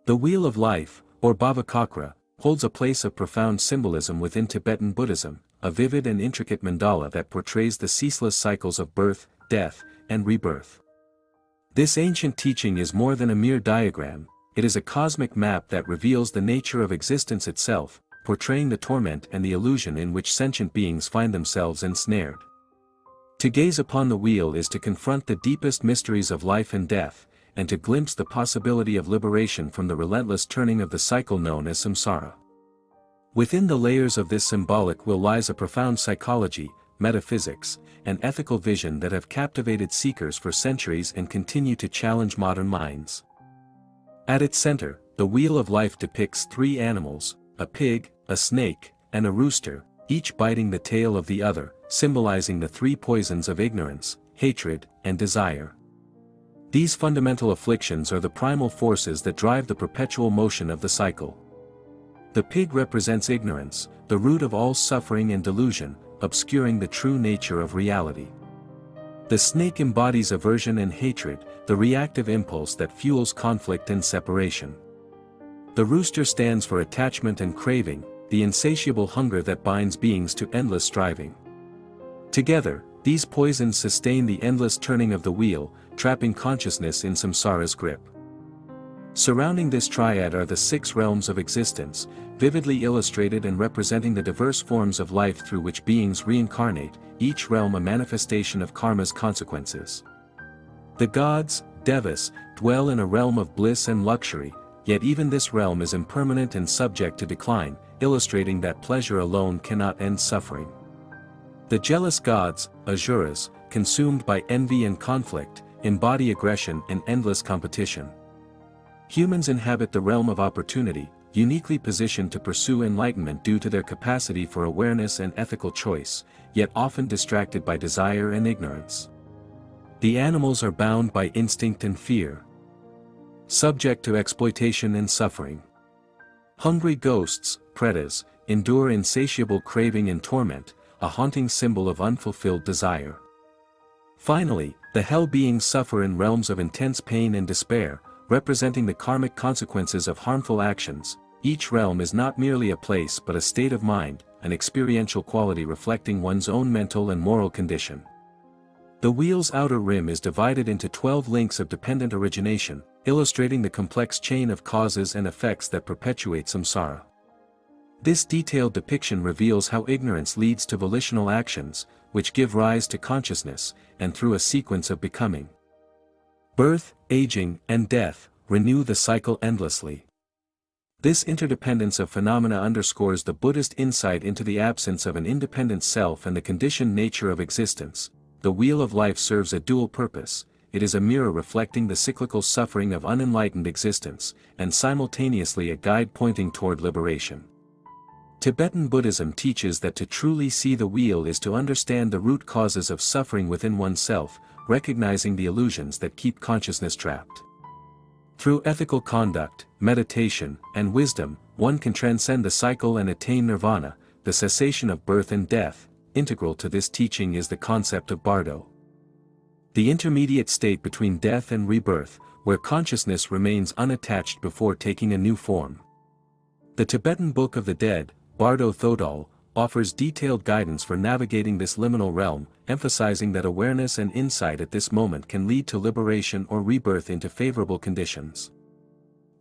The Wheel of Life, or Bhavachakra, holds a place of profound symbolism within Tibetan Buddhism, a vivid and intricate mandala that portrays the ceaseless cycles of birth, death, and rebirth. This ancient teaching is more than a mere diagram, it is a cosmic map that reveals the nature of existence itself, portraying the torment and the illusion in which sentient beings find themselves ensnared. To gaze upon the wheel is to confront the deepest mysteries of life and death, and to glimpse the possibility of liberation from the relentless turning of the cycle known as samsara. Within the layers of this symbolic wheel lies a profound psychology, metaphysics, and ethical vision that have captivated seekers for centuries and continue to challenge modern minds. At its center, the Wheel of Life depicts three animals, a pig, a snake, and a rooster, each biting the tail of the other, symbolizing the three poisons of ignorance, hatred, and desire. These fundamental afflictions are the primal forces that drive the perpetual motion of the cycle. The pig represents ignorance, the root of all suffering and delusion, obscuring the true nature of reality. The snake embodies aversion and hatred, the reactive impulse that fuels conflict and separation. The rooster stands for attachment and craving, the insatiable hunger that binds beings to endless striving. Together, these poisons sustain the endless turning of the wheel, trapping consciousness in samsara's grip. Surrounding this triad are the six realms of existence, vividly illustrated and representing the diverse forms of life through which beings reincarnate, each realm a manifestation of karma's consequences. The gods, devas, dwell in a realm of bliss and luxury, yet even this realm is impermanent and subject to decline, illustrating that pleasure alone cannot end suffering. The jealous gods, asuras, consumed by envy and conflict, embody aggression and endless competition. Humans inhabit the realm of opportunity, uniquely positioned to pursue enlightenment due to their capacity for awareness and ethical choice, yet often distracted by desire and ignorance. The animals are bound by instinct and fear, subject to exploitation and suffering. Hungry ghosts, pretas, endure insatiable craving and torment, a haunting symbol of unfulfilled desire. Finally, the hell beings suffer in realms of intense pain and despair, representing the karmic consequences of harmful actions. Each realm is not merely a place but a state of mind, an experiential quality reflecting one's own mental and moral condition. The wheel's outer rim is divided into 12 links of dependent origination, illustrating the complex chain of causes and effects that perpetuate samsara. This detailed depiction reveals how ignorance leads to volitional actions, which give rise to consciousness, and through a sequence of becoming. Birth, aging, and death renew the cycle endlessly. This interdependence of phenomena underscores the Buddhist insight into the absence of an independent self and the conditioned nature of existence. The Wheel of Life serves a dual purpose. It is a mirror reflecting the cyclical suffering of unenlightened existence, and simultaneously a guide pointing toward liberation. Tibetan Buddhism teaches that to truly see the wheel is to understand the root causes of suffering within oneself, recognizing the illusions that keep consciousness trapped. Through ethical conduct, meditation, and wisdom, one can transcend the cycle and attain nirvana, the cessation of birth and death. Integral to this teaching is the concept of bardo, the intermediate state between death and rebirth, where consciousness remains unattached before taking a new form. The Tibetan Book of the Dead, Bardo Thodol, offers detailed guidance for navigating this liminal realm, emphasizing that awareness and insight at this moment can lead to liberation or rebirth into favorable conditions.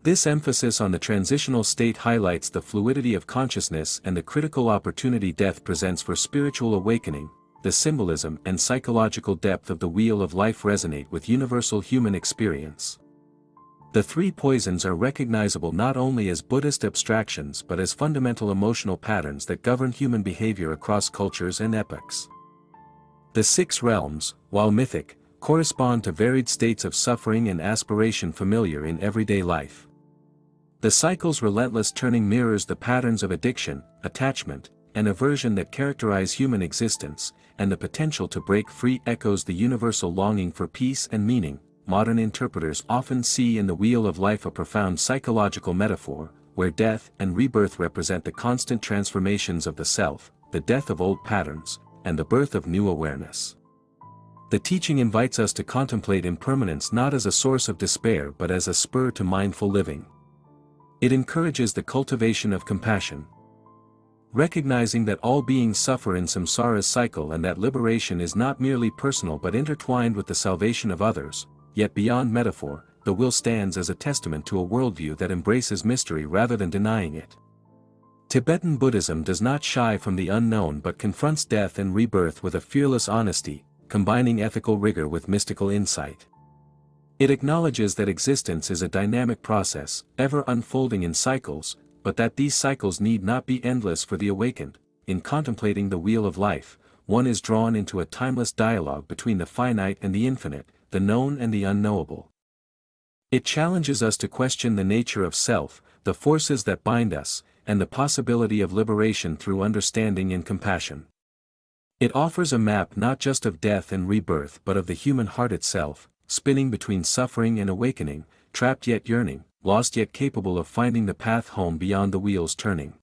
This emphasis on the transitional state highlights the fluidity of consciousness and the critical opportunity death presents for spiritual awakening. The symbolism and psychological depth of the Wheel of Life resonate with universal human experience. The three poisons are recognizable not only as Buddhist abstractions but as fundamental emotional patterns that govern human behavior across cultures and epochs. The six realms, while mythic, correspond to varied states of suffering and aspiration familiar in everyday life. The cycle's relentless turning mirrors the patterns of addiction, attachment, and aversion that characterize human existence, and the potential to break free echoes the universal longing for peace and meaning. Modern interpreters often see in the Wheel of Life a profound psychological metaphor, where death and rebirth represent the constant transformations of the self, the death of old patterns, and the birth of new awareness. The teaching invites us to contemplate impermanence not as a source of despair but as a spur to mindful living. It encourages the cultivation of compassion. Recognizing that all beings suffer in samsara's cycle and that liberation is not merely personal but intertwined with the salvation of others, yet beyond metaphor, the will stands as a testament to a worldview that embraces mystery rather than denying it. Tibetan Buddhism does not shy from the unknown but confronts death and rebirth with a fearless honesty, combining ethical rigor with mystical insight. It acknowledges that existence is a dynamic process, ever unfolding in cycles, but that these cycles need not be endless for the awakened. In contemplating the wheel of life, one is drawn into a timeless dialogue between the finite and the infinite, the known and the unknowable. It challenges us to question the nature of self, the forces that bind us, and the possibility of liberation through understanding and compassion. It offers a map not just of death and rebirth but of the human heart itself, spinning between suffering and awakening, trapped yet yearning, lost yet capable of finding the path home beyond the wheel's turning.